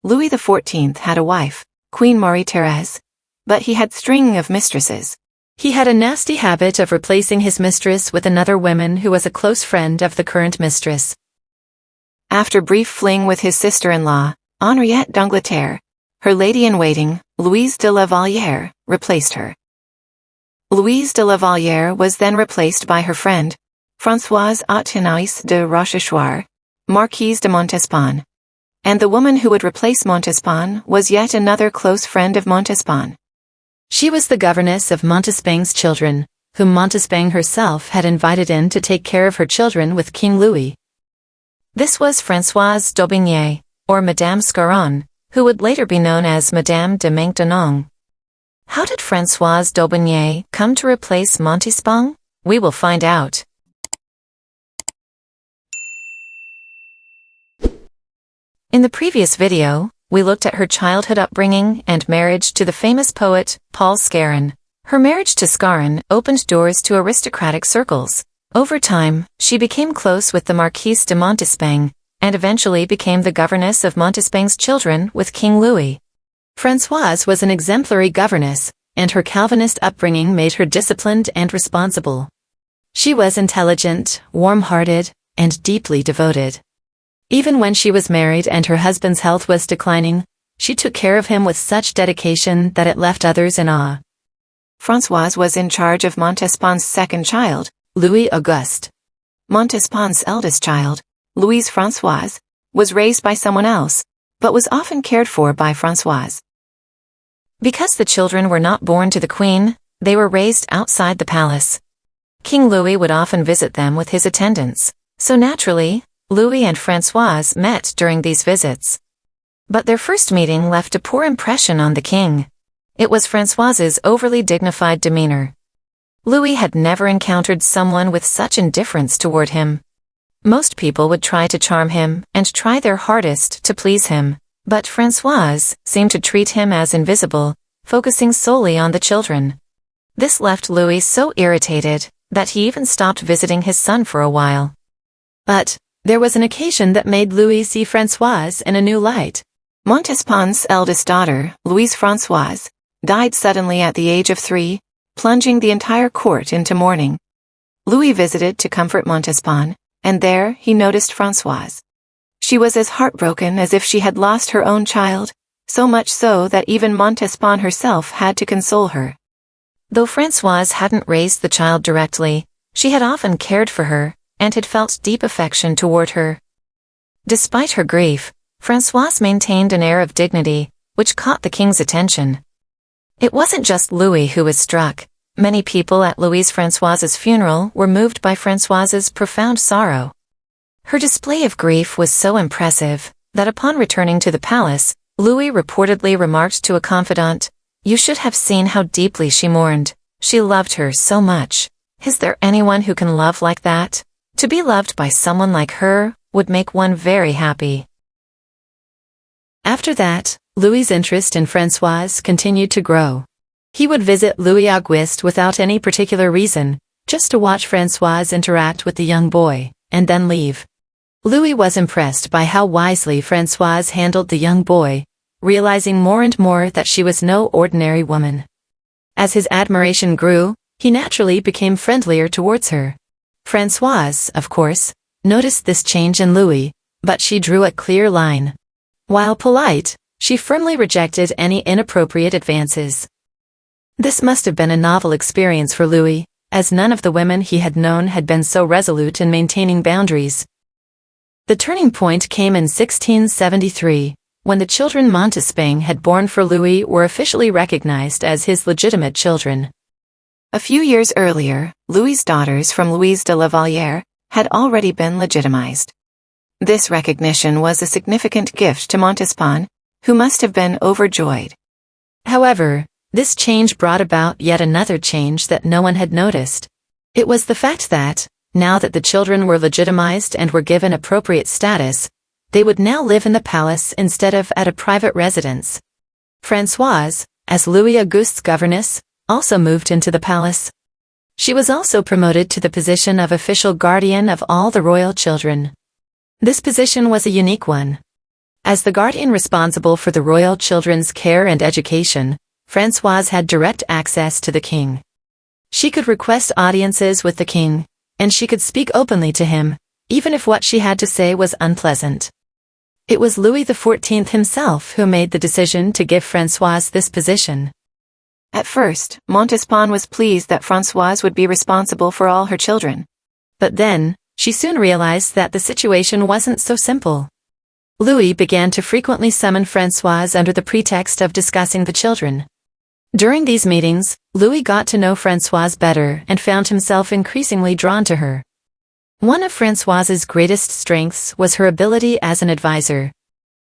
Louis XIV had a wife, Queen Marie Therese, but he had a string of mistresses. He had a nasty habit of replacing his mistress with another woman who was a close friend of the current mistress. After a brief fling with his sister-in-law, Henriette d'Angleterre, her lady-in-waiting, Louise de la Vallière, replaced her. Louise de la Vallière was then replaced by her friend, Françoise Athénaïs de Rochechouart, Marquise de Montespan. And the woman who would replace Montespan was yet another close friend of Montespan. She was the governess of Montespan's children, whom Montespan herself had invited in to take care of her children with King Louis. This was Françoise d'Aubigné, or Madame Scarron, who would later be known as Madame de Maintenon. How did Françoise d'Aubigné come to replace Montespan? We will find out. In the previous video, we looked at her childhood upbringing and marriage to the famous poet, Paul Scarron. Her marriage to Scarron opened doors to aristocratic circles. Over time, she became close with the Marquise de Maintenon, and eventually became the governess of Montespan's children with King Louis. Françoise was an exemplary governess, and her Calvinist upbringing made her disciplined and responsible. She was intelligent, warm-hearted, and deeply devoted. Even when she was married and her husband's health was declining, she took care of him with such dedication that it left others in awe. Françoise was in charge of Montespan's second child, Louis Auguste. Montespan's eldest child, Louise Françoise, was raised by someone else, but was often cared for by Françoise. Because the children were not born to the queen, they were raised outside the palace. King Louis would often visit them with his attendants, so naturally, Louis and Françoise met during these visits. But their first meeting left a poor impression on the king. It was Françoise's overly dignified demeanor. Louis had never encountered someone with such indifference toward him. Most people would try to charm him and try their hardest to please him, but Françoise seemed to treat him as invisible, focusing solely on the children. This left Louis so irritated that he even stopped visiting his son for a while. But there was an occasion that made Louis see Françoise in a new light. Montespan's eldest daughter, Louise Françoise, died suddenly at the age of 3, plunging the entire court into mourning. Louis visited to comfort Montespan, and there he noticed Françoise. She was as heartbroken as if she had lost her own child, so much so that even Montespan herself had to console her. Though Françoise hadn't raised the child directly, she had often cared for her, and had felt deep affection toward her. Despite her grief, Françoise maintained an air of dignity, which caught the king's attention. It wasn't just Louis who was struck. Many people at Louise Françoise's funeral were moved by Françoise's profound sorrow. Her display of grief was so impressive that upon returning to the palace, Louis reportedly remarked to a confidant, "You should have seen how deeply she mourned. She loved her so much. Is there anyone who can love like that? To be loved by someone like her would make one very happy." After that, Louis's interest in Françoise continued to grow. He would visit Louis Auguste without any particular reason, just to watch Françoise interact with the young boy, and then leave. Louis was impressed by how wisely Françoise handled the young boy, realizing more and more that she was no ordinary woman. As his admiration grew, he naturally became friendlier towards her. Françoise, of course, noticed this change in Louis, but she drew a clear line. While polite, she firmly rejected any inappropriate advances. This must have been a novel experience for Louis, as none of the women he had known had been so resolute in maintaining boundaries. The turning point came in 1673, when the children Montespan had borne for Louis were officially recognized as his legitimate children. A few years earlier, Louis's daughters from Louise de la Vallière had already been legitimized. This recognition was a significant gift to Montespan, who must have been overjoyed. However, this change brought about yet another change that no one had noticed. It was the fact that, now that the children were legitimized and were given appropriate status, they would now live in the palace instead of at a private residence. Françoise, as Louis Auguste's governess, also moved into the palace. She was also promoted to the position of official guardian of all the royal children. This position was a unique one. As the guardian responsible for the royal children's care and education, Françoise had direct access to the king. She could request audiences with the king, and she could speak openly to him, even if what she had to say was unpleasant. It was Louis XIV himself who made the decision to give Françoise this position. At first, Montespan was pleased that Françoise would be responsible for all her children. But then, she soon realized that the situation wasn't so simple. Louis began to frequently summon Françoise under the pretext of discussing the children. During these meetings, Louis got to know Françoise better and found himself increasingly drawn to her. One of Françoise's greatest strengths was her ability as an advisor.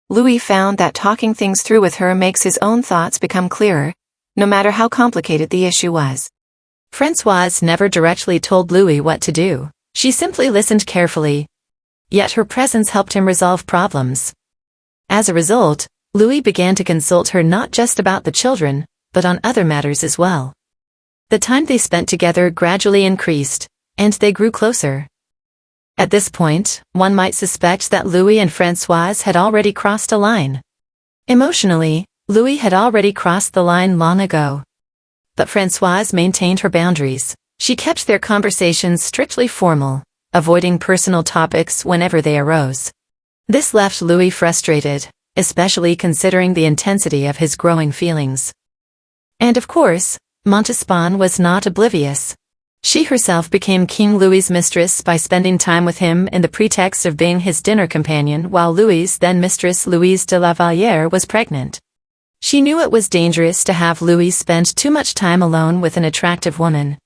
Louis found that talking things through with her makes his own thoughts become clearer, no matter how complicated the issue was. Françoise never directly told Louis what to do. She simply listened carefully. Yet her presence helped him resolve problems. As a result, Louis began to consult her not just about the children, but on other matters as well. The time they spent together gradually increased, and they grew closer. At this point, one might suspect that Louis and Françoise had already crossed a line. Emotionally, Louis had already crossed the line long ago. But Françoise maintained her boundaries. She kept their conversations strictly formal, avoiding personal topics whenever they arose. This left Louis frustrated, especially considering the intensity of his growing feelings. And of course, Montespan was not oblivious. She herself became King Louis's mistress by spending time with him in the pretext of being his dinner companion while Louis's then-mistress Louise de la Vallière was pregnant. She knew it was dangerous to have Louis spend too much time alone with an attractive woman.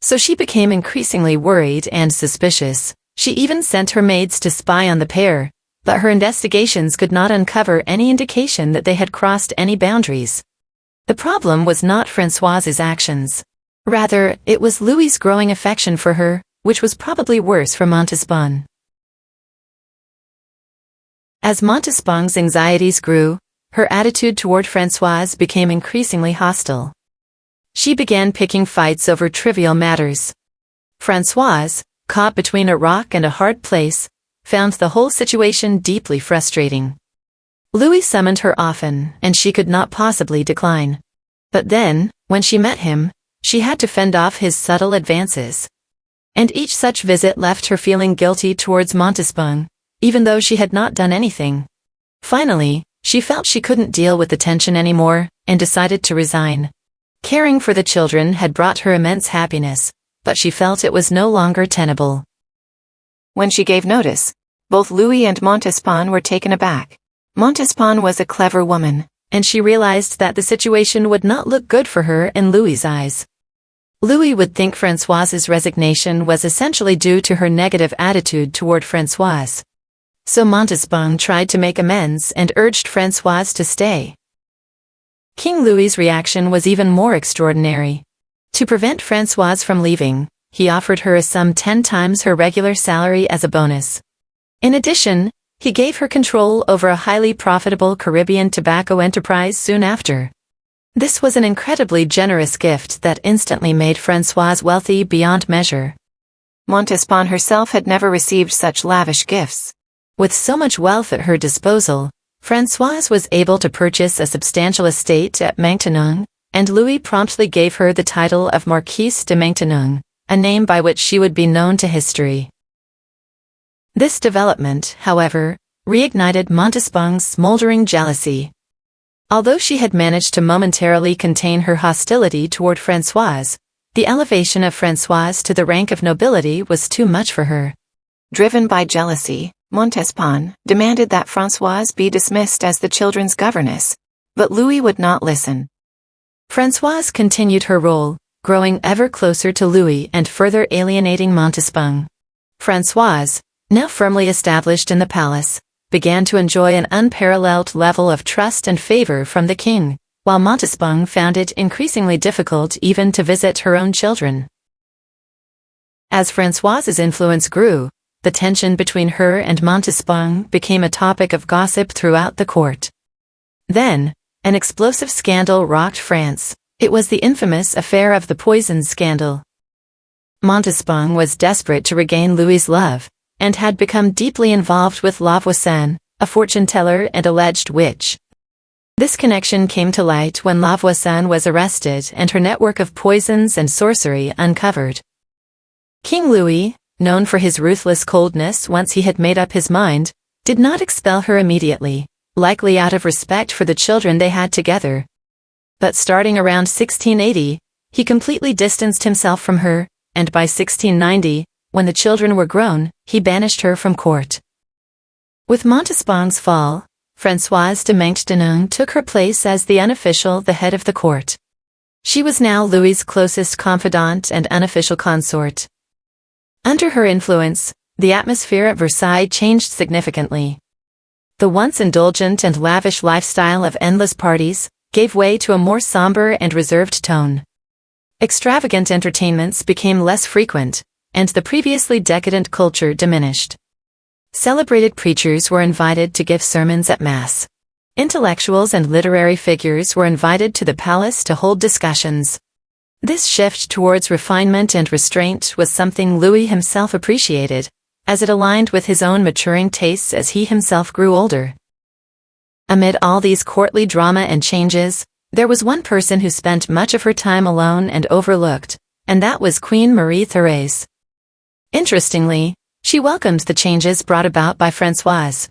So she became increasingly worried and suspicious. She even sent her maids to spy on the pair, but her investigations could not uncover any indication that they had crossed any boundaries. The problem was not Françoise's actions. Rather, it was Louis's growing affection for her, which was probably worse for Montespan. As Montespan's anxieties grew, her attitude toward Françoise became increasingly hostile. She began picking fights over trivial matters. Françoise, caught between a rock and a hard place, found the whole situation deeply frustrating. Louis summoned her often, and she could not possibly decline. But then, when she met him, she had to fend off his subtle advances. And each such visit left her feeling guilty towards Montespan, even though she had not done anything. Finally, she felt she couldn't deal with the tension anymore, and decided to resign. Caring for the children had brought her immense happiness, but she felt it was no longer tenable. When she gave notice, both Louis and Montespan were taken aback. Montespan was a clever woman, and she realized that the situation would not look good for her in Louis's eyes. Louis would think Françoise's resignation was essentially due to her negative attitude toward Françoise. So Montespan tried to make amends and urged Françoise to stay. King Louis's reaction was even more extraordinary. To prevent Françoise from leaving, he offered her a sum 10 times her regular salary as a bonus. In addition, he gave her control over a highly profitable Caribbean tobacco enterprise soon after. This was an incredibly generous gift that instantly made Françoise wealthy beyond measure. Montespan herself had never received such lavish gifts. With so much wealth at her disposal, Françoise was able to purchase a substantial estate at Maintenon, and Louis promptly gave her the title of Marquise de Maintenon, a name by which she would be known to history. This development, however, reignited Montespan's smoldering jealousy. Although she had managed to momentarily contain her hostility toward Françoise, the elevation of Françoise to the rank of nobility was too much for her. Driven by jealousy, Montespan demanded that Françoise be dismissed as the children's governess, but Louis would not listen. Françoise continued her role, growing ever closer to Louis and further alienating Montespan. Françoise, now firmly established in the palace, began to enjoy an unparalleled level of trust and favor from the king, while Montespan found it increasingly difficult even to visit her own children. As Françoise's influence grew, the tension between her and Montespan became a topic of gossip throughout the court. Then, an explosive scandal rocked France. It was the infamous affair of the poison scandal. Montespan was desperate to regain Louis's love, and had become deeply involved with La Voisin, a fortune-teller and alleged witch. This connection came to light when La Voisin was arrested and her network of poisons and sorcery uncovered. King Louis, known for his ruthless coldness once he had made up his mind, did not expel her immediately, likely out of respect for the children they had together. But starting around 1680, he completely distanced himself from her, and by 1690, when the children were grown, he banished her from court. With Montespan's fall, Françoise de Maintenon took her place as the head of the court. She was now Louis's closest confidant and unofficial consort. Under her influence, the atmosphere at Versailles changed significantly. The once indulgent and lavish lifestyle of endless parties gave way to a more somber and reserved tone. Extravagant entertainments became less frequent, and the previously decadent culture diminished. Celebrated preachers were invited to give sermons at Mass. Intellectuals and literary figures were invited to the palace to hold discussions. This shift towards refinement and restraint was something Louis himself appreciated, as it aligned with his own maturing tastes as he himself grew older. Amid all these courtly drama and changes, there was one person who spent much of her time alone and overlooked, and that was Queen Marie Therese. Interestingly, she welcomed the changes brought about by Françoise.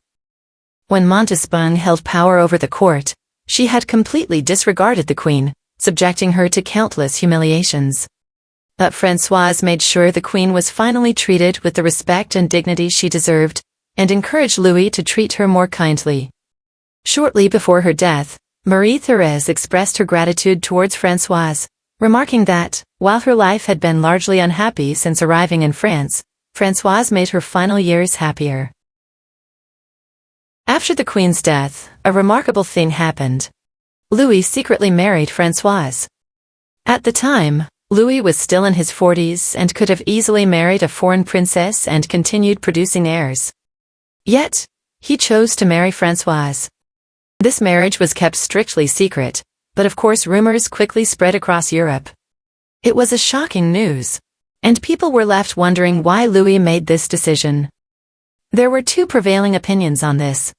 When Montespan held power over the court, she had completely disregarded the queen, subjecting her to countless humiliations. But Françoise made sure the queen was finally treated with the respect and dignity she deserved, and encouraged Louis to treat her more kindly. Shortly before her death, Marie Therese expressed her gratitude towards Françoise, remarking that, while her life had been largely unhappy since arriving in France, Françoise made her final years happier. After the queen's death, a remarkable thing happened. Louis secretly married Françoise. At the time, Louis was still in his 40s and could have easily married a foreign princess and continued producing heirs. Yet, he chose to marry Françoise. This marriage was kept strictly secret, but of course rumors quickly spread across Europe. It was a shocking news, and people were left wondering why Louis made this decision. There were two prevailing opinions on this.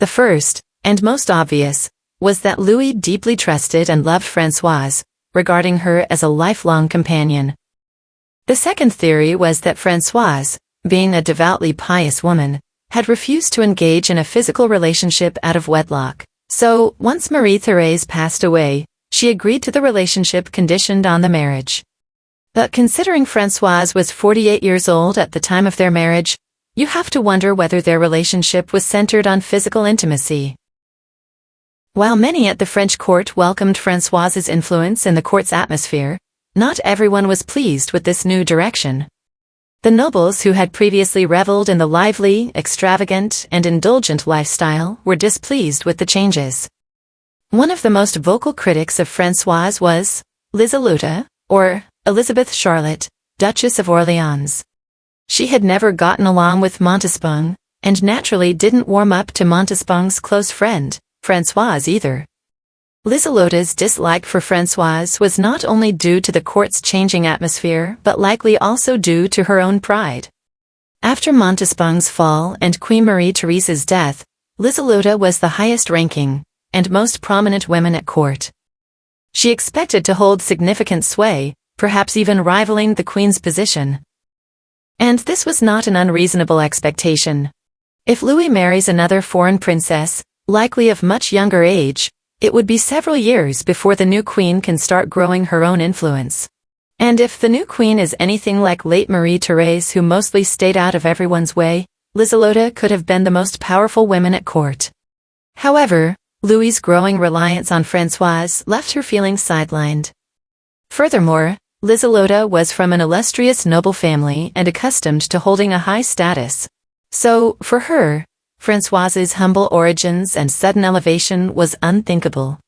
The first, and most obvious, was that Louis deeply trusted and loved Françoise, regarding her as a lifelong companion. The second theory was that Françoise, being a devoutly pious woman, had refused to engage in a physical relationship out of wedlock. So, once Marie Therese passed away, she agreed to the relationship conditioned on the marriage. But considering Françoise was 48 years old at the time of their marriage, you have to wonder whether their relationship was centered on physical intimacy. While many at the French court welcomed Françoise's influence in the court's atmosphere, not everyone was pleased with this new direction. The nobles who had previously reveled in the lively, extravagant, and indulgent lifestyle were displeased with the changes. One of the most vocal critics of Françoise was Liselotte, or Elizabeth Charlotte, Duchess of Orleans. She had never gotten along with Montespan, and naturally didn't warm up to Montespan's close friend, Françoise either. Liselotte's dislike for Françoise was not only due to the court's changing atmosphere but likely also due to her own pride. After Montespan's fall and Queen Marie Therese's death, Liselotte was the highest-ranking and most prominent woman at court. She expected to hold significant sway, perhaps even rivaling the queen's position. And this was not an unreasonable expectation. If Louis marries another foreign princess, likely of much younger age, it would be several years before the new queen can start growing her own influence. And if the new queen is anything like late Marie Therese, who mostly stayed out of everyone's way, Liselotte could have been the most powerful woman at court. However, Louis's growing reliance on Françoise left her feeling sidelined. Furthermore, Liselotte was from an illustrious noble family and accustomed to holding a high status. So, for her, Françoise's humble origins and sudden elevation was unthinkable.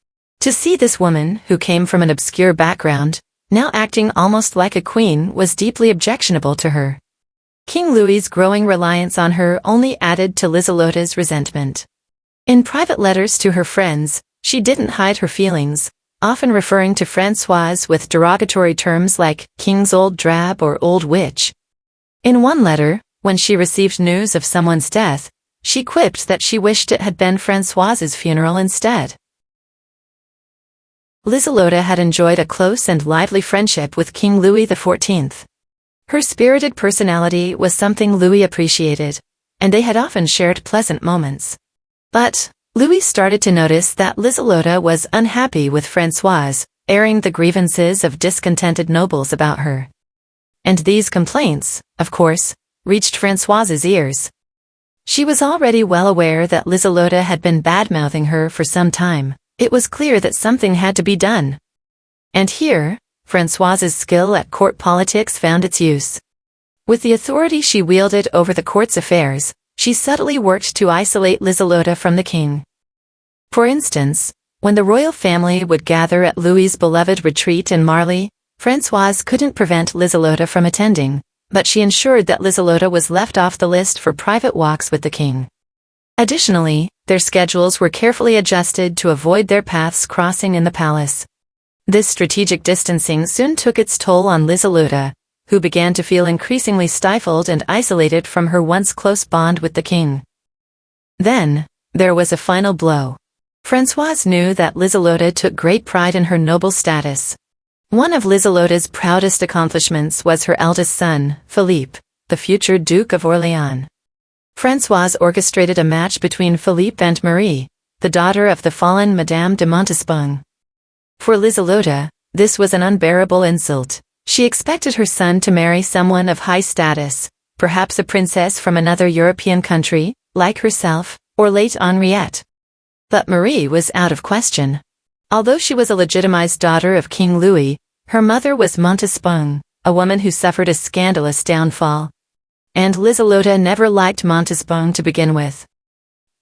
To see this woman, who came from an obscure background, now acting almost like a queen, was deeply objectionable to her. King Louis's growing reliance on her only added to Liselotte's resentment. In private letters to her friends, she didn't hide her feelings, often referring to Françoise with derogatory terms like "king's old drab" or "old witch." In one letter, when she received news of someone's death, She quipped that she wished it had been Françoise's funeral instead. Liselotte had enjoyed a close and lively friendship with King Louis XIV. Her spirited personality was something Louis appreciated, and they had often shared pleasant moments. But Louis started to notice that Liselotte was unhappy with Françoise, airing the grievances of discontented nobles about her. And these complaints, of course, reached Françoise's ears. She was already well aware that Liselotte had been bad-mouthing her for some time. It was clear that something had to be done. And here, Françoise's skill at court politics found its use. With the authority she wielded over the court's affairs, she subtly worked to isolate Liselotte from the king. For instance, when the royal family would gather at Louis's beloved retreat in Marly, Françoise couldn't prevent Liselotte from attending, but she ensured that Liselotte was left off the list for private walks with the king. Additionally, their schedules were carefully adjusted to avoid their paths crossing in the palace. This strategic distancing soon took its toll on Liselotte, who began to feel increasingly stifled and isolated from her once close bond with the king. Then, there was a final blow. Françoise knew that Liselotte took great pride in her noble status. One of Liselotte's proudest accomplishments was her eldest son, Philippe, the future Duke of Orléans. Françoise orchestrated a match between Philippe and Marie, the daughter of the fallen Madame de Maintenon. For Liselotte, this was an unbearable insult. She expected her son to marry someone of high status, perhaps a princess from another European country, like herself, or late Henriette. But Marie was out of question. Although she was a legitimized daughter of King Louis, her mother was Montespan, a woman who suffered a scandalous downfall. And Liselotte never liked Montespan to begin with.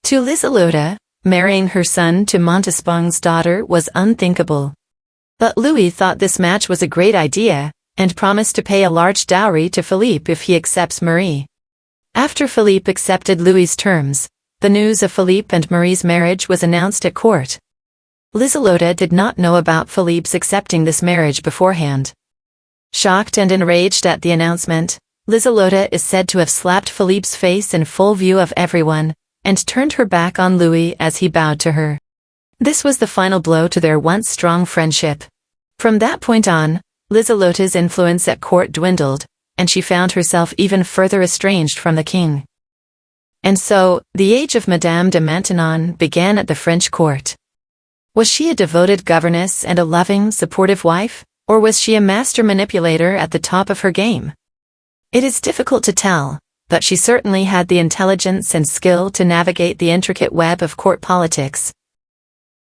To Liselotte, marrying her son to Montespan's daughter was unthinkable. But Louis thought this match was a great idea, and promised to pay a large dowry to Philippe if he accepts Marie. After Philippe accepted Louis's terms, the news of Philippe and Marie's marriage was announced at court. Liselotte did not know about Philippe's accepting this marriage beforehand. Shocked and enraged at the announcement, Liselotte is said to have slapped Philippe's face in full view of everyone, and turned her back on Louis as he bowed to her. This was the final blow to their once strong friendship. From that point on, Liselotte's influence at court dwindled, and she found herself even further estranged from the king. And so, the age of Madame de Maintenon began at the French court. Was she a devoted governess and a loving, supportive wife, or was she a master manipulator at the top of her game? It is difficult to tell, but she certainly had the intelligence and skill to navigate the intricate web of court politics.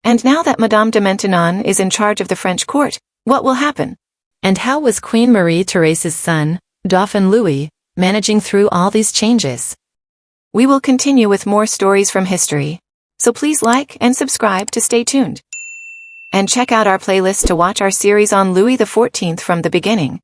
And now that Madame de Maintenon is in charge of the French court, what will happen? And how was Queen Marie Therese's son, Dauphin Louis, managing through all these changes? We will continue with more stories from history, so please like and subscribe to stay tuned. And check out our playlist to watch our series on Louis XIV from the beginning.